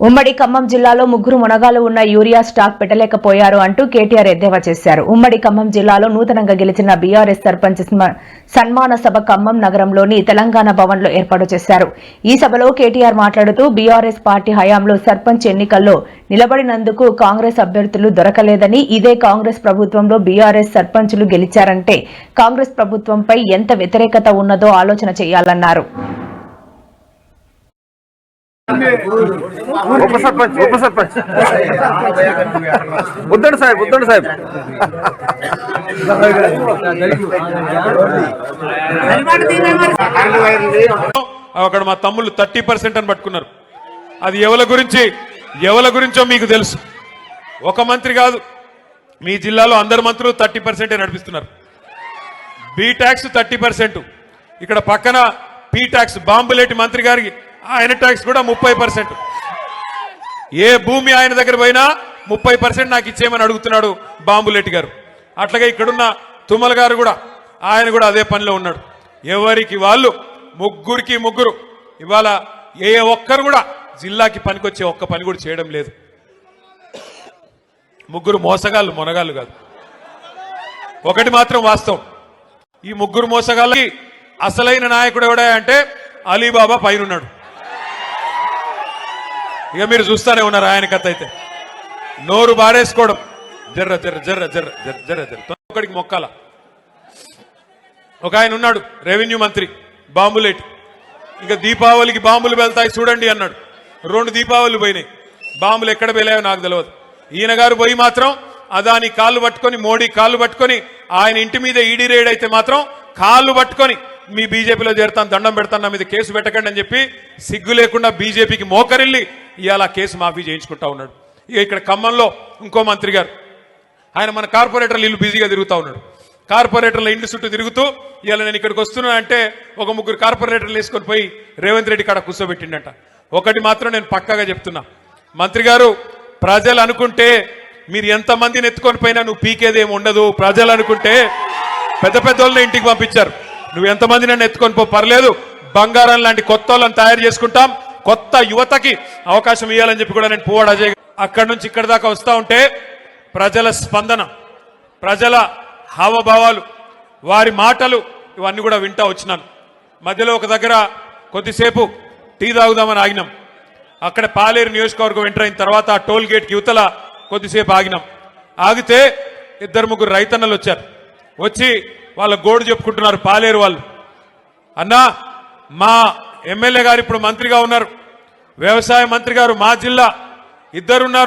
ఉమ్మడి ఖమ్మం జిల్లాలో ముగ్గురు మునగాలు ఉన్న యూరియా స్టాక్ పెట్టలేకపోయారు అంటూ కేటీఆర్ ఎద్దేవా చేశారు. ఉమ్మడి ఖమ్మం జిల్లాలో నూతనంగా గెలిచిన బీఆర్ఎస్ సర్పంచ్ సన్మాన సభ ఖమ్మం నగరంలోని తెలంగాణ భవన్లో ఏర్పాటు చేశారు. ఈ సభలో కేటీఆర్ మాట్లాడుతూ బీఆర్ఎస్ పార్టీ హయాంలో సర్పంచ్ ఎన్నికల్లో నిలబడినందుకు కాంగ్రెస్ అభ్యర్థులు దొరకలేదని, ఇదే కాంగ్రెస్ ప్రభుత్వంలో బీఆర్ఎస్ సర్పంచులు గెలిచారంటే కాంగ్రెస్ ప్రభుత్వంపై ఎంత వ్యతిరేకత ఉన్నదో ఆలోచన చేయాలన్నారు. ఉప సర్పంచ్ ఉద్దండి సాహెబ్ అక్కడ మా తమ్ముళ్ళు 30% అని పట్టుకున్నారు. అది ఎవరి గురించో మీకు తెలుసు. ఒక మంత్రి కాదు, మీ జిల్లాలో అందరు మంత్రులు 30% నడిపిస్తున్నారు. బీ ట్యాక్స్ 30%, ఇక్కడ పక్కన పీ ట్యాక్స్ బాంబులేటి మంత్రి గారికి ఆయన ట్యాక్స్ కూడా 30%. ఏ భూమి ఆయన దగ్గర పోయినా 30% నాకు ఇచ్చేయమని అడుగుతున్నాడు బాంబులేటి గారు. అట్లాగే ఇక్కడున్న తుమ్మల గారు కూడా, ఆయన కూడా అదే పనిలో ఉన్నాడు. ఎవరికి వాళ్ళు ముగ్గురు ఇవాళ ఏ ఒక్కరు కూడా జిల్లాకి పనికొచ్చే ఒక్క పని కూడా చేయడం లేదు. ముగ్గురు మోసగాళ్ళు, మొనగాళ్ళు కాదు. ఒకటి మాత్రం వాస్తవం, ఈ ముగ్గురు మోసగాళ్ళకి అసలైన నాయకుడు ఎవడా అంటే అలీబాబా పైనున్నాడు. ఇక మీరు చూస్తూనే ఉన్నారు ఆయన కథ. అయితే నోరు బారేసుకోవడం, జర్ర జర్ర జర్ర జర్ర జర్ర జర్ర ఒకడికి మొక్కాల. ఒక ఆయన ఉన్నాడు రెవెన్యూ మంత్రి బాంబులేటి, ఇంకా దీపావళికి బాంబులు వెళ్తాయి చూడండి అన్నాడు. 2 దీపావళిలు పోయినాయి, బాంబులు ఎక్కడ వెళ్ళాయో నాకు తెలియదు. ఈయన గారు పోయి మాత్రం అదాని కాళ్ళు పట్టుకొని, మోడీ కాళ్ళు పట్టుకొని, ఆయన ఇంటి మీద ఈడీ రేడ్ అయితే మాత్రం కాళ్ళు పట్టుకొని మీ బీజేపీలో చేరుతాను, దండం పెడతాను, నా మీద కేసు పెట్టకండి అని చెప్పి సిగ్గు లేకుండా బీజేపీకి మోకరిల్లి ఇవాళ కేసు మాఫీ చేయించుకుంటా ఉన్నాడు. ఇక ఇక్కడ ఖమ్మంలో ఇంకో మంత్రి గారు, ఆయన మన కార్పొరేటర్లు ఇల్లు బిజీగా తిరుగుతూ ఉన్నాడు. కార్పొరేటర్ల ఇంటి చుట్టూ తిరుగుతూ ఇవాళ నేను ఇక్కడికి వస్తున్నా అంటే ఒక 3 కార్పొరేటర్లు వేసుకొని పోయి రేవంత్ రెడ్డి కాడ కూర్చోబెట్టిండట. ఒకటి మాత్రం నేను పక్కాగా చెప్తున్నా, మంత్రి గారు, ప్రజలు అనుకుంటే మీరు ఎంతమందిని ఎత్తుకొని పోయినా నువ్వు పీకేదేమి ఉండదు. ప్రజలు అనుకుంటే పెద్ద వాళ్ళని ఇంటికి పంపించారు, నువ్వు ఎంతమంది నన్ను ఎత్తుకొని పో, పర్లేదు, బంగారం లాంటి కొత్త వాళ్ళని తయారు చేసుకుంటాం, కొత్త యువతకి అవకాశం ఇవ్వాలని చెప్పి కూడా నేను పువ్వాడ అజయ్ అక్కడి నుంచి ఇక్కడి దాకా వస్తూ ఉంటే ప్రజల స్పందన, ప్రజల హావభావాలు, వారి మాటలు ఇవన్నీ కూడా వింటా వచ్చినాను. మధ్యలో ఒక దగ్గర కొద్దిసేపు టీ తాగుదామని ఆగినాం. అక్కడ పాలేరు నియోజకవర్గం ఎంటర్ అయిన తర్వాత ఆ టోల్ గేట్కి యువతల కొద్దిసేపు ఆగినాం. ఆగితే 2-3 రైతన్నలు వచ్చారు. వచ్చి వాళ్ళ గోడు చెప్పుకుంటున్నారు పాలేరు వాళ్ళు. అన్నా, మా ఎమ్మెల్యే గారు ఇప్పుడు మంత్రిగా ఉన్నారు, వ్యవసాయ మంత్రి గారు మా జిల్లా, ఇద్దరున్నారు.